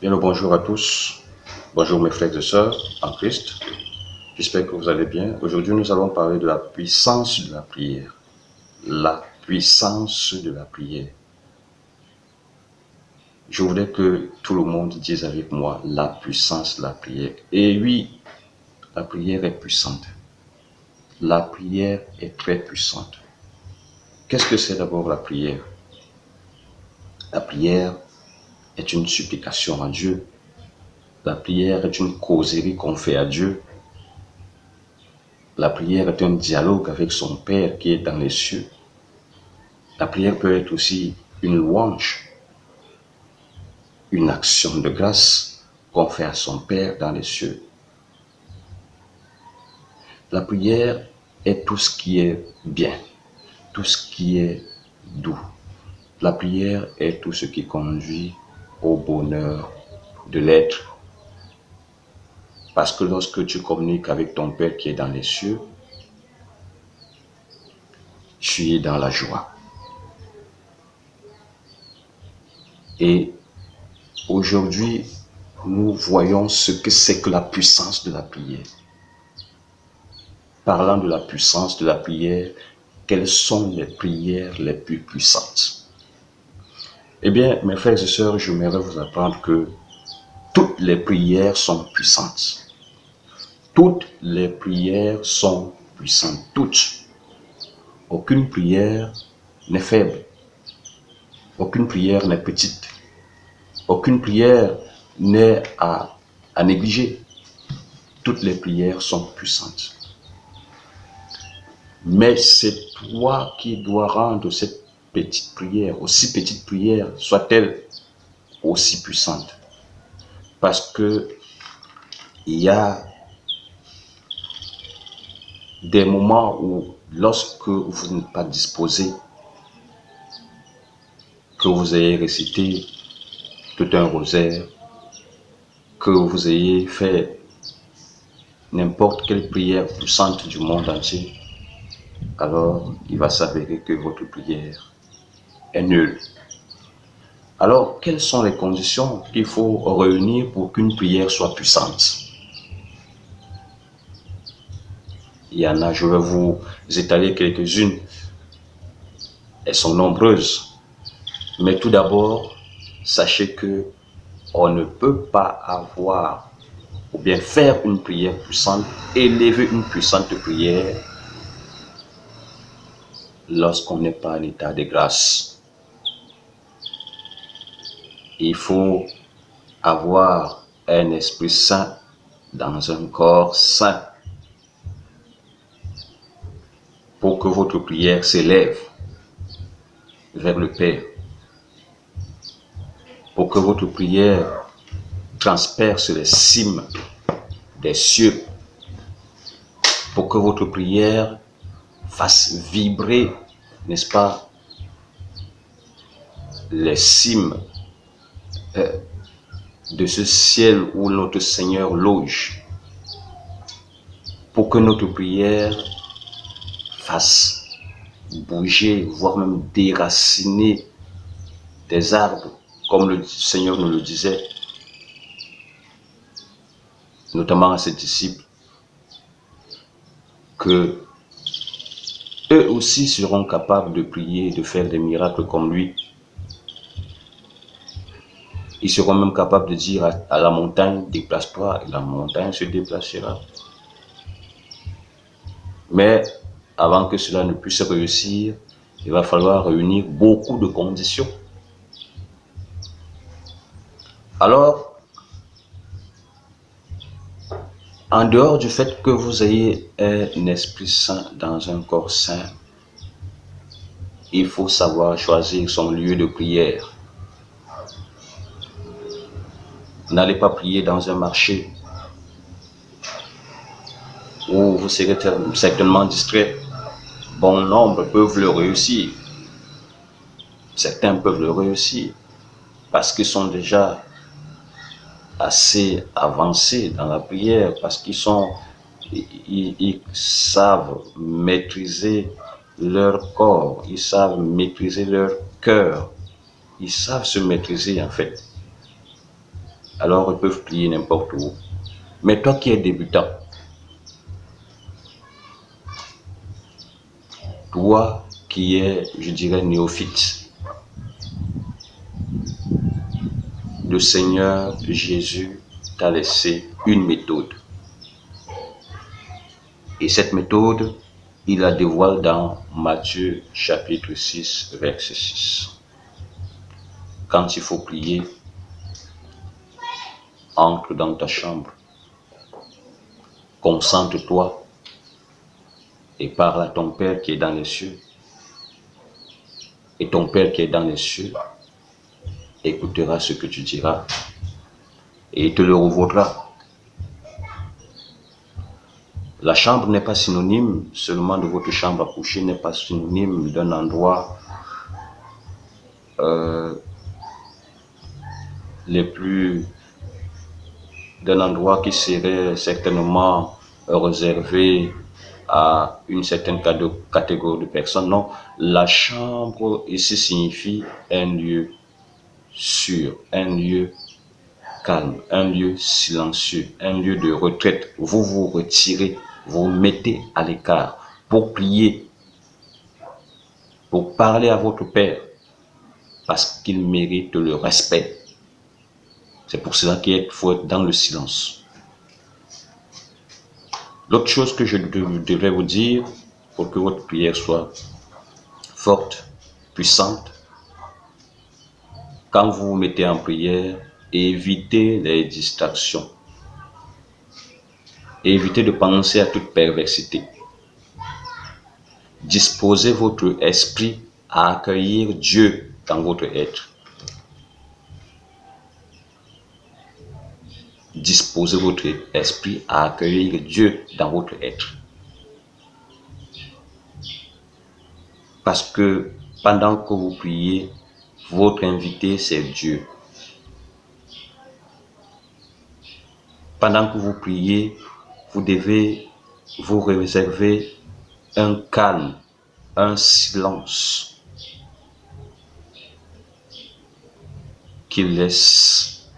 Bien le bonjour à tous. Bonjour mes frères et sœurs en Christ. J'espère que vous allez bien. Aujourd'hui, nous allons parler de la puissance de la prière. La puissance de la prière. Je voudrais que tout le monde dise avec moi la puissance de la prière. Et oui, la prière est puissante. La prière est très puissante. Qu'est-ce que c'est d'abord la prière? La prière est une supplication à Dieu. La prière est une causerie qu'on fait à Dieu. La prière est un dialogue avec son Père qui est dans les cieux. La prière peut être aussi une louange, une action de grâce qu'on fait à son Père dans les cieux. La prière est tout ce qui est bien, tout ce qui est doux. La prière est tout ce qui conduit au bonheur de l'être. Parce que lorsque tu communiques avec ton Père qui est dans les cieux, tu es dans la joie. Et aujourd'hui, nous voyons ce que c'est que la puissance de la prière. Parlant de la puissance de la prière, quelles sont les prières les plus puissantes? Eh bien, mes frères et sœurs, j'aimerais vous apprendre que toutes les prières sont puissantes. Toutes les prières sont puissantes. Toutes. Aucune prière n'est faible. Aucune prière n'est petite. Aucune prière n'est à négliger. Toutes les prières sont puissantes. Mais c'est toi qui dois rendre cette petite prière, aussi petite prière, soit-elle aussi puissante. Parce que il y a des moments où, lorsque vous n'êtes pas disposé, que vous ayez récité tout un rosaire, que vous ayez fait n'importe quelle prière puissante du monde entier, alors il va s'avérer que votre prière est nulle. Alors, quelles sont les conditions qu'il faut réunir pour qu'une prière soit puissante? Il y en a, je vais vous étaler quelques-unes. Elles sont nombreuses. Mais tout d'abord, sachez que on ne peut pas avoir ou bien faire une prière puissante, élever une puissante prière lorsqu'on n'est pas en état de grâce. Il faut avoir un esprit saint dans un corps saint pour que votre prière s'élève vers le Père, pour que votre prière transperce les cimes des cieux, pour que votre prière fasse vibrer, n'est-ce pas, les cimes de ce ciel où notre Seigneur loge, pour que notre prière fasse bouger, voire même déraciner des arbres, comme le Seigneur nous le disait, notamment à ses disciples, que eux aussi seront capables de prier, de faire des miracles comme lui. Ils seront même capables de dire à la montagne, déplace-toi, et la montagne se déplacera. Mais avant que cela ne puisse réussir, il va falloir réunir beaucoup de conditions. Alors, en dehors du fait que vous ayez un esprit saint dans un corps saint, il faut savoir choisir son lieu de prière. N'allez pas prier dans un marché où vous serez certainement distrait. Bon nombre peuvent le réussir. Certains peuvent le réussir parce qu'ils sont déjà assez avancés dans la prière, parce qu'ils savent maîtriser leur corps, ils savent maîtriser leur cœur, ils savent se maîtriser en fait. alors ils peuvent prier n'importe où. Mais toi qui es débutant, toi qui es, je dirais, néophyte, le Seigneur Jésus t'a laissé une méthode. Et cette méthode, il la dévoile dans Matthieu chapitre 6, verset 6. Quand il faut prier, entre dans ta chambre, concentre-toi et parle à ton Père qui est dans les cieux. Et ton Père qui est dans les cieux écoutera ce que tu diras et il te le revaudra. La chambre n'est pas synonyme seulement de votre chambre à coucher, n'est pas synonyme d'un endroit d'un endroit qui serait certainement réservé à une certaine catégorie de personnes. Non, la chambre ici signifie un lieu sûr, un lieu calme, un lieu silencieux, un lieu de retraite. Vous vous retirez, vous vous mettez à l'écart pour prier, pour parler à votre Père, parce qu'il mérite le respect. C'est pour cela qu'il faut être dans le silence. L'autre chose que je devrais vous dire, pour que votre prière soit forte, puissante, quand vous vous mettez en prière, évitez les distractions. Évitez de penser à toute perversité. Disposez votre esprit à accueillir Dieu dans votre être. Disposez votre esprit à accueillir Dieu dans votre être. Parce que pendant que vous priez, votre invité, c'est Dieu. Pendant que vous priez, vous devez vous réserver un calme, un silence qui laisse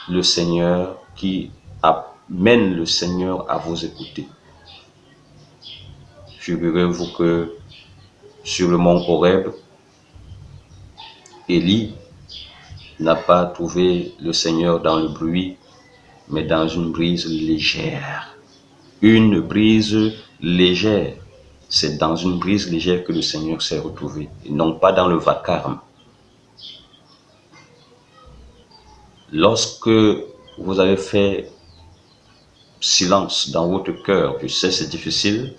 le Seigneur, qui amène le Seigneur à vous écouter. Figurez-vous que sur le mont Horeb, Élie n'a pas trouvé le Seigneur dans le bruit, mais dans une brise légère. Une brise légère. C'est dans une brise légère que le Seigneur s'est retrouvé, et non pas dans le vacarme. Lorsque vous avez fait silence dans votre cœur, je sais c'est difficile,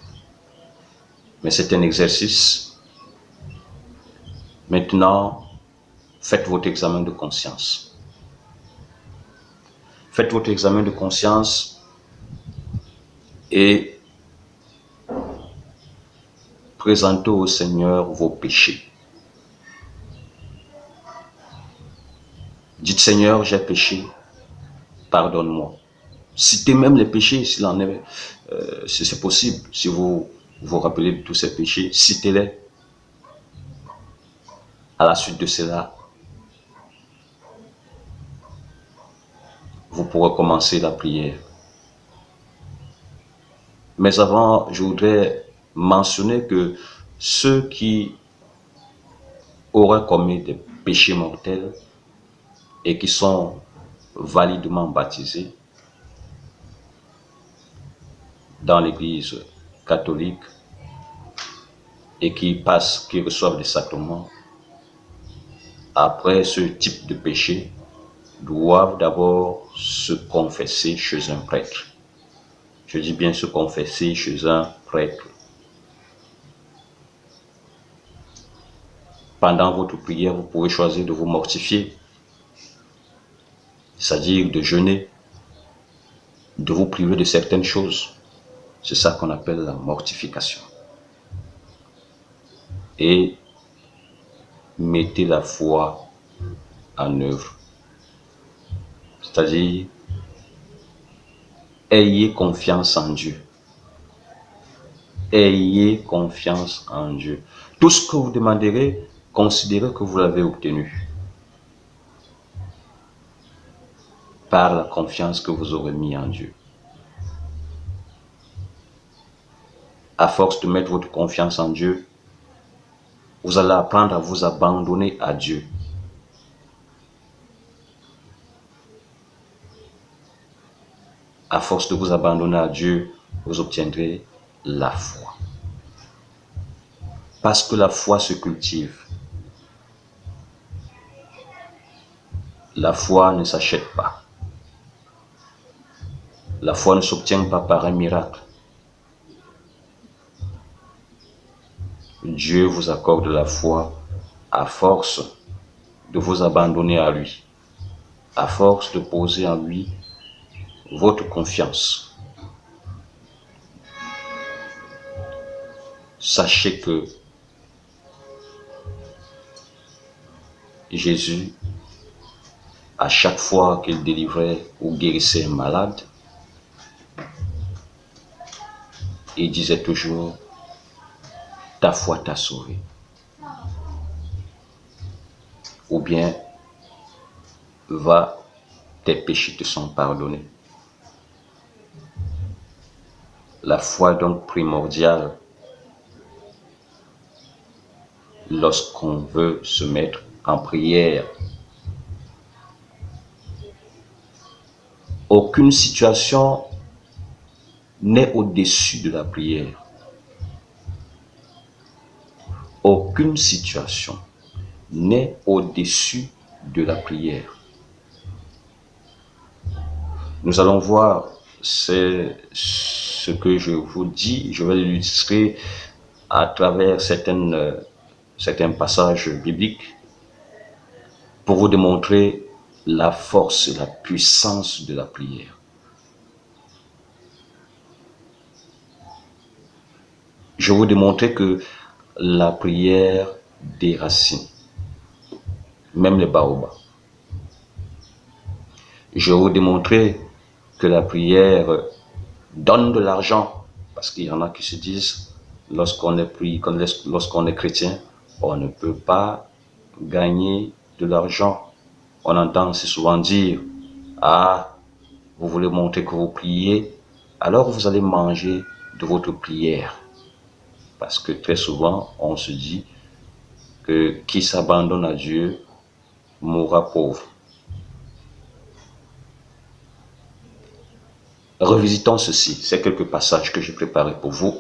mais c'est un exercice. Maintenant, faites votre examen de conscience. Faites votre examen de conscience et présentez au Seigneur vos péchés. Dites Seigneur, j'ai péché, pardonne-moi. Citez même les péchés s'il en est, si c'est possible. Si vous vous rappelez de tous ces péchés, citez-les. À la suite de cela, vous pourrez commencer la prière. Mais avant, je voudrais mentionner que ceux qui auraient commis des péchés mortels et qui sont validement baptisés dans l'Église catholique et qui reçoivent des sacrements, après ce type de péché, doivent d'abord se confesser chez un prêtre. Je dis bien se confesser chez un prêtre. Pendant votre prière, vous pouvez choisir de vous mortifier, c'est-à-dire de jeûner, de vous priver de certaines choses. C'est ça qu'on appelle la mortification. Et mettez la foi en œuvre. C'est-à-dire, ayez confiance en Dieu. Ayez confiance en Dieu. Tout ce que vous demanderez, considérez que vous l'avez obtenu. par la confiance que vous aurez mis en Dieu. À force de mettre votre confiance en Dieu, vous allez apprendre à vous abandonner à Dieu. À force de vous abandonner à Dieu, vous obtiendrez la foi. Parce que la foi se cultive. La foi ne s'achète pas. La foi ne s'obtient pas par un miracle. Dieu vous accorde la foi à force de vous abandonner à lui, à force de poser en lui votre confiance. Sachez que Jésus, à chaque fois qu'il délivrait ou guérissait un malade, il disait toujours, ta foi t'a sauvé. Ou bien, va, tes péchés te sont pardonnés. La foi est donc primordiale lorsqu'on veut se mettre en prière. Aucune situation n'est au-dessus de la prière. Aucune situation n'est au-dessus de la prière. Nous allons voir, c'est ce que je vous dis, je vais l'illustrer à travers certains passages bibliques pour vous démontrer la force et la puissance de la prière. Je vais vous démontrer que la prière déracine même les baobabs. Je vais vous démontrer que la prière donne de l'argent, parce qu'il y en a qui se disent, lorsqu'on est chrétien, on ne peut pas gagner de l'argent. On entend assez souvent dire, ah, vous voulez montrer que vous priez, alors vous allez manger de votre prière. Parce que très souvent, on se dit que qui s'abandonne à Dieu mourra pauvre. Revisitons ceci, c'est quelques passages que j'ai préparés pour vous.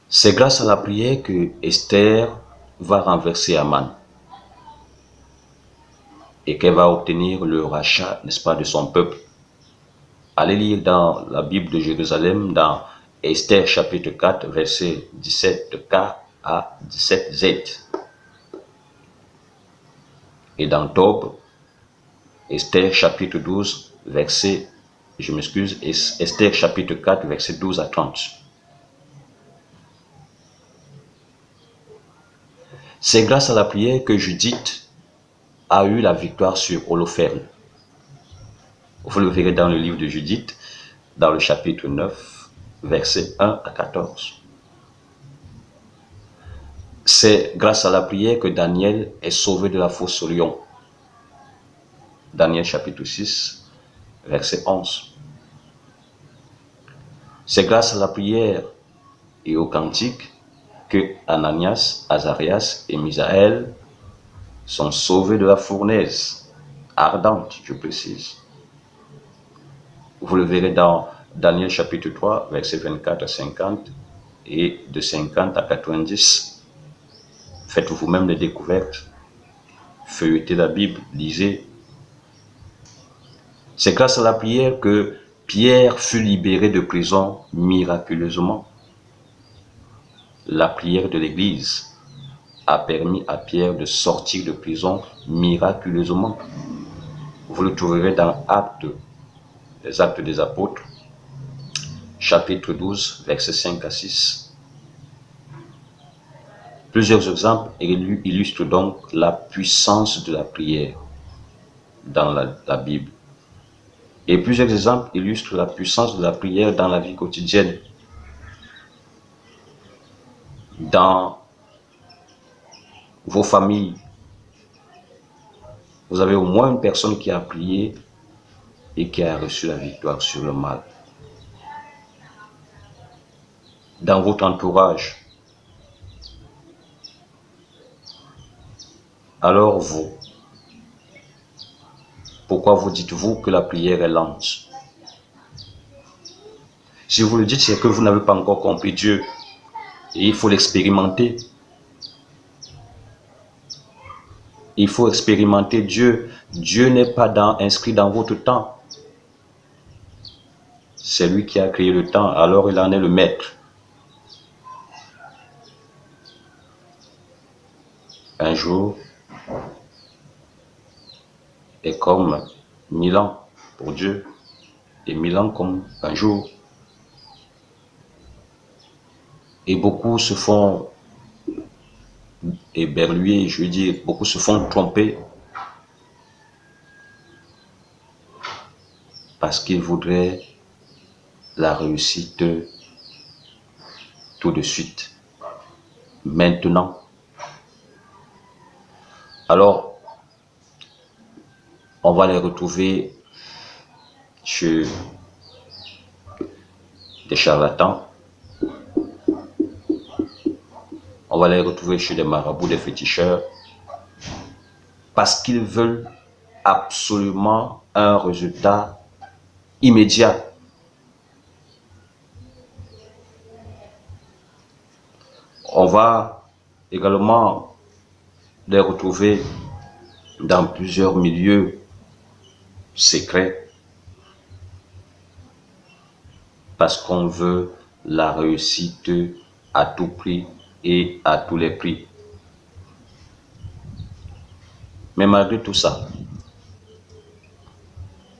C'est grâce à la prière que Esther va renverser Aman et qu'elle va obtenir le rachat, n'est-ce pas, de son peuple. Allez lire dans la Bible de Jérusalem, dans Esther chapitre 4, verset 17k à 17z. Et dans Tob, Esther chapitre 12, Esther chapitre 4, verset 12 à 30. C'est grâce à la prière que Judith a eu la victoire sur Holoferne. Vous le verrez dans le livre de Judith, dans le chapitre 9, verset 1 à 14. C'est grâce à la prière que Daniel est sauvé de la fosse au lion. Daniel chapitre 6, verset 11. C'est grâce à la prière et au cantique que Ananias, Azarias et Misaël sont sauvés de la fournaise ardente, je précise. Vous le verrez dans Daniel chapitre 3, verset 24 à 50 et de 50 à 90. Faites vous-même les découvertes. Feuilletez la Bible, lisez. C'est grâce à la prière que Pierre fut libéré de prison miraculeusement. La prière de l'Église a permis à Pierre de sortir de prison miraculeusement. Vous le trouverez dans les Actes des Apôtres, chapitre 12, versets 5 à 6. Plusieurs exemples illustrent donc la puissance de la prière dans la Bible. Et plusieurs exemples illustrent la puissance de la prière dans la vie quotidienne. Dans vos familles, Vous avez au moins une personne qui a prié et qui a reçu la victoire sur le mal. Dans votre entourage, alors vous, pourquoi vous dites-vous que la prière est lente? Si vous le dites, c'est que vous n'avez pas encore compris Dieu et il faut l'expérimenter. Il faut expérimenter Dieu. Dieu n'est pas inscrit dans votre temps. C'est lui qui a créé le temps, alors il en est le maître. Un jour est comme 1000 ans pour Dieu et 1000 ans comme un jour. Et beaucoup se font éberluer, je veux dire, beaucoup se font tromper parce qu'ils voudraient la réussite tout de suite, maintenant. Alors, on va les retrouver chez des charlatans, on va les retrouver chez des marabouts, des féticheurs, parce qu'ils veulent absolument un résultat immédiat. On va également les retrouver dans plusieurs milieux secrets parce qu'on veut la réussite à tout prix et à tous les prix. Mais malgré tout ça,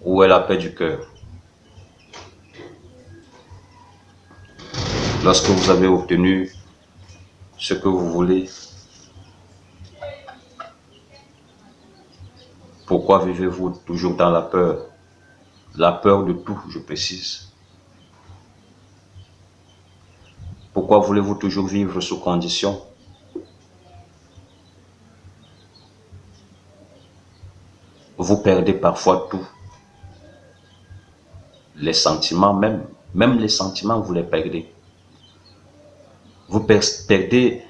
où est la paix du cœur? Lorsque vous avez obtenu ce que vous voulez, pourquoi vivez-vous toujours dans la peur? La peur de tout, je précise. Pourquoi voulez-vous toujours vivre sous condition? Vous perdez parfois tout. Les sentiments même les sentiments, vous les perdez. Vous perdez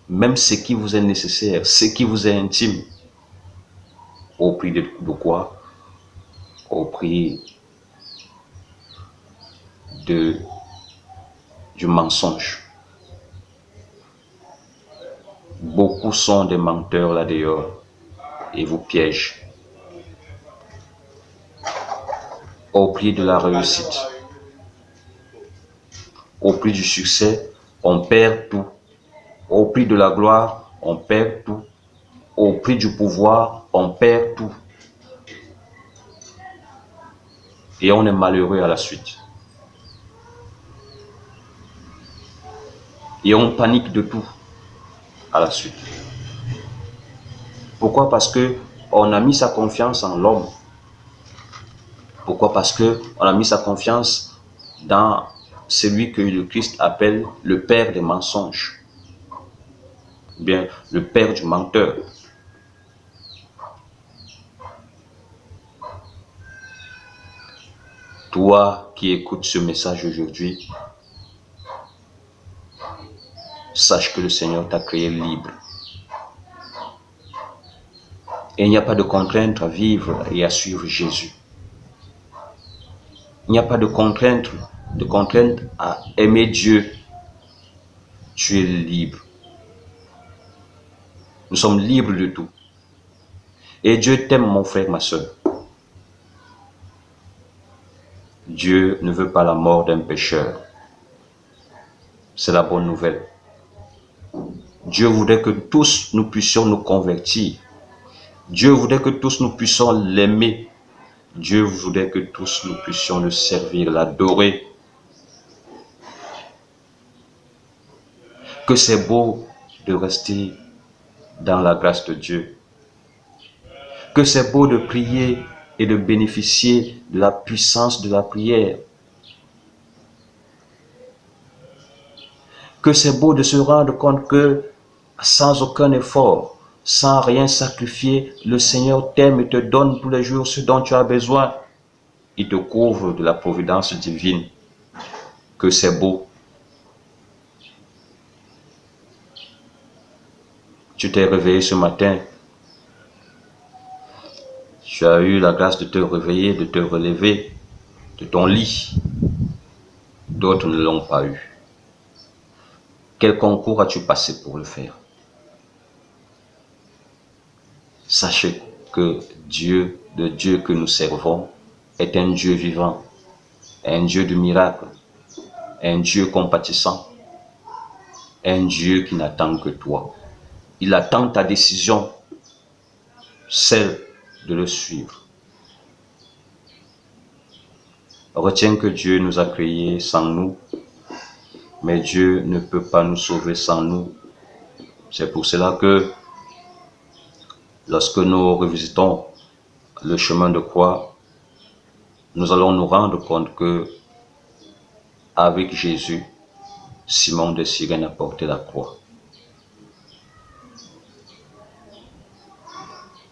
même ce qui vous est nécessaire, ce qui vous est intime. Au prix de quoi? Au prix du mensonge. Beaucoup sont des menteurs là dehors et vous piègent. Au prix de la réussite, au prix du succès, on perd tout. Au prix de la gloire, on perd tout. Au prix du pouvoir, on perd tout. Et on est malheureux à la suite. Et on panique de tout à la suite. Pourquoi? Parce que on a mis sa confiance en l'homme. Pourquoi? Parce que on a mis sa confiance dans celui que le Christ appelle le père des mensonges. Bien, le père du menteur. Toi qui écoutes ce message aujourd'hui, sache que le Seigneur t'a créé libre. Et il n'y a pas de contrainte à vivre et à suivre Jésus. Il n'y a pas de contrainte à aimer Dieu. Tu es libre. Nous sommes libres de tout. Et Dieu t'aime, mon frère, ma soeur. Dieu ne veut pas la mort d'un pécheur. C'est la bonne nouvelle. Dieu voudrait que tous nous puissions nous convertir. Dieu voudrait que tous nous puissions l'aimer. Dieu voudrait que tous nous puissions le servir, l'adorer. Que c'est beau de rester dans la grâce de Dieu. Que c'est beau de prier et de bénéficier de la puissance de la prière. Que c'est beau de se rendre compte que sans aucun effort, sans rien sacrifier, le Seigneur t'aime et te donne tous les jours ce dont tu as besoin. Il te couvre de la providence divine. Que c'est beau. Tu t'es réveillé ce matin. Tu as eu la grâce de te réveiller, de te relever de ton lit. D'autres ne l'ont pas eu. Quel concours as-tu passé pour le faire? Sachez que Dieu, le Dieu que nous servons, est un Dieu vivant, un Dieu de miracles, un Dieu compatissant, un Dieu qui n'attend que toi. Il attend ta décision, celle de le suivre. Retiens que Dieu nous a créés sans nous, mais Dieu ne peut pas nous sauver sans nous. C'est pour cela que lorsque nous revisitons le chemin de croix, nous allons nous rendre compte que avec Jésus, Simon de Cyrène a porté la croix.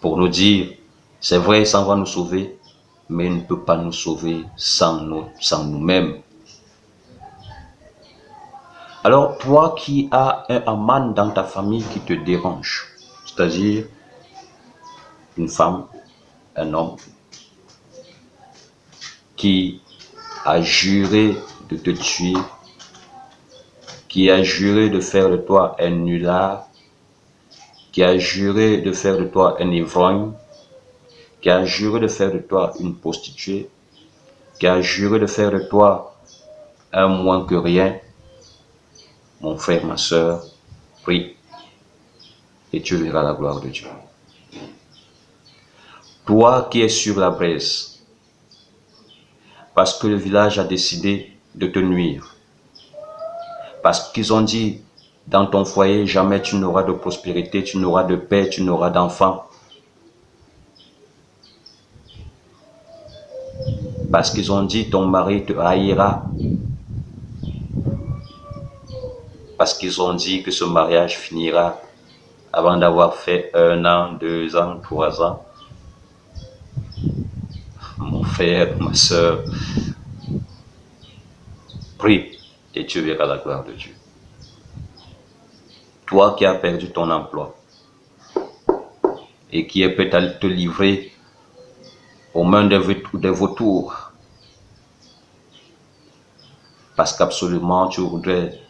Pour nous dire, c'est vrai, ça va nous sauver, mais il ne peut pas nous sauver sans nous-mêmes. Alors, toi qui as un Aman dans ta famille qui te dérange, c'est-à-dire une femme, un homme, qui a juré de te tuer, qui a juré de faire de toi un nulard, qui a juré de faire de toi un ivrogne, qui a juré de faire de toi une prostituée, qui a juré de faire de toi un moins que rien, mon frère, ma soeur, prie et tu verras la gloire de Dieu. Toi qui es sur la braise, parce que le village a décidé de te nuire, parce qu'ils ont dit, dans ton foyer, jamais tu n'auras de prospérité, tu n'auras de paix, tu n'auras d'enfants. Parce qu'ils ont dit, ton mari te haïra. Parce qu'ils ont dit que ce mariage finira avant d'avoir fait 1 an, 2 ans, 3 ans. Mon frère, ma soeur, prie et tu verras la gloire de Dieu. Toi qui as perdu ton emploi et qui es prêt à te livrer aux mains des vautours, parce qu'absolument tu voudrais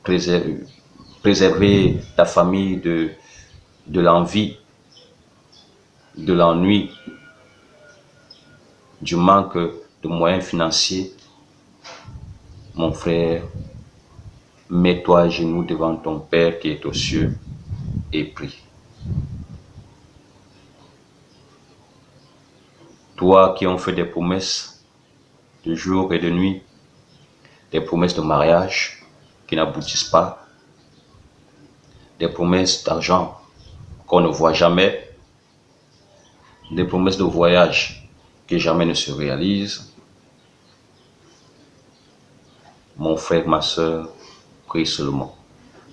préserver ta famille de l'envie, de l'ennui, du manque de moyens financiers. Mon frère, mets-toi à genoux devant ton Père qui est aux cieux et prie. Toi qui ont fait des promesses de jour et de nuit, des promesses de mariage qui n'aboutissent pas, des promesses d'argent qu'on ne voit jamais, des promesses de voyage qui jamais ne se réalisent. Mon frère, ma soeur, prie seulement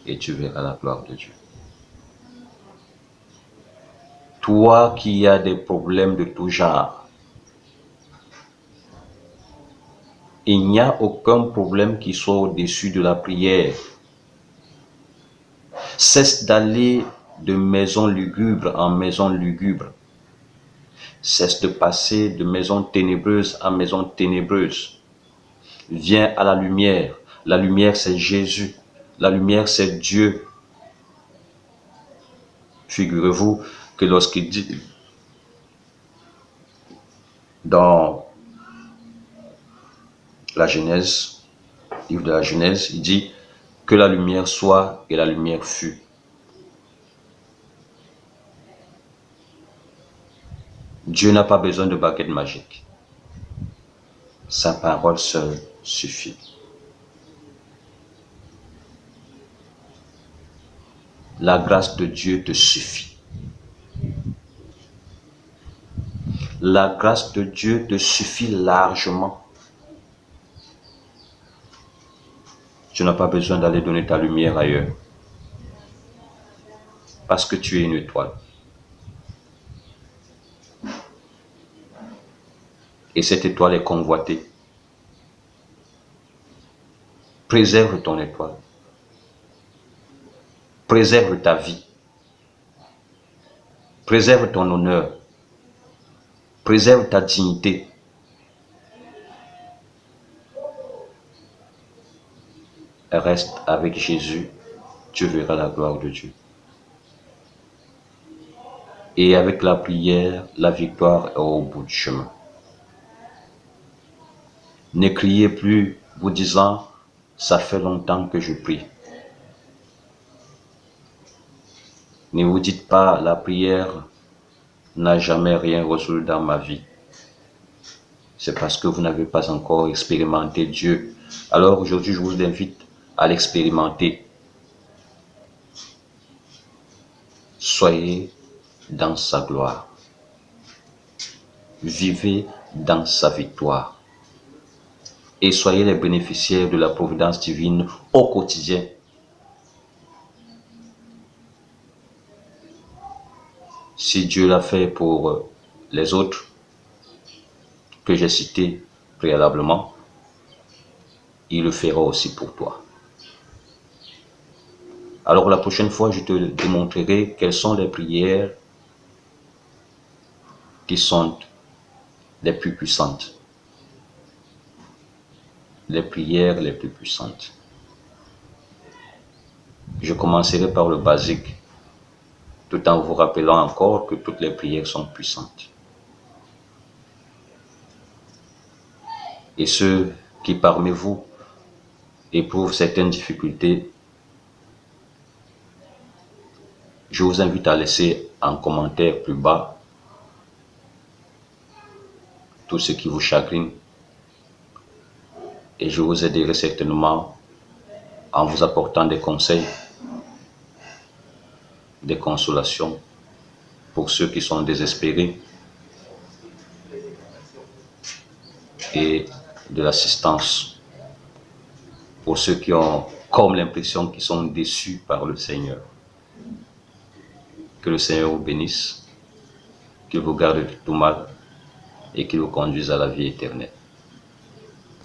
et tu verras la gloire de Dieu. Toi qui as des problèmes de tout genre, il n'y a aucun problème qui soit au-dessus de la prière. Cesse d'aller de maison lugubre en maison lugubre. Cesse de passer de maison ténébreuse en maison ténébreuse. Viens à la lumière. La lumière, c'est Jésus. La lumière, c'est Dieu. Figurez-vous que lorsqu'il dit dans la Genèse, livre de la Genèse, il dit que la lumière soit et la lumière fut. Dieu n'a pas besoin de baguette magique. Sa parole seule suffit. La grâce de Dieu te suffit. La grâce de Dieu te suffit largement. Tu n'as pas besoin d'aller donner ta lumière ailleurs. parce que tu es une étoile. Et cette étoile est convoitée. Préserve ton étoile. Préserve ta vie. Préserve ton honneur. Préserve ta dignité. Reste avec Jésus, tu verras la gloire de Dieu. Et avec la prière, la victoire est au bout du chemin. Ne criez plus vous disant, ça fait longtemps que je prie. Ne vous dites pas, la prière n'a jamais rien résolu dans ma vie. C'est parce que vous n'avez pas encore expérimenté Dieu. Alors aujourd'hui, je vous invite à l'expérimenter. Soyez dans sa gloire. Vivez dans sa victoire. Et soyez les bénéficiaires de la providence divine au quotidien. Si Dieu l'a fait pour les autres que j'ai cités préalablement, il le fera aussi pour toi. Alors la prochaine fois, je te démontrerai quelles sont les prières qui sont les plus puissantes. Les prières les plus puissantes. Je commencerai par le basique, tout en vous rappelant encore que toutes les prières sont puissantes. Et ceux qui parmi vous éprouvent certaines difficultés, je vous invite à laisser en commentaire plus bas tout ce qui vous chagrine et je vous aiderai certainement en vous apportant des conseils, des consolations pour ceux qui sont désespérés et de l'assistance pour ceux qui ont comme l'impression qu'ils sont déçus par le Seigneur. Que le Seigneur vous bénisse, qu'il vous garde de tout mal et qu'il vous conduise à la vie éternelle.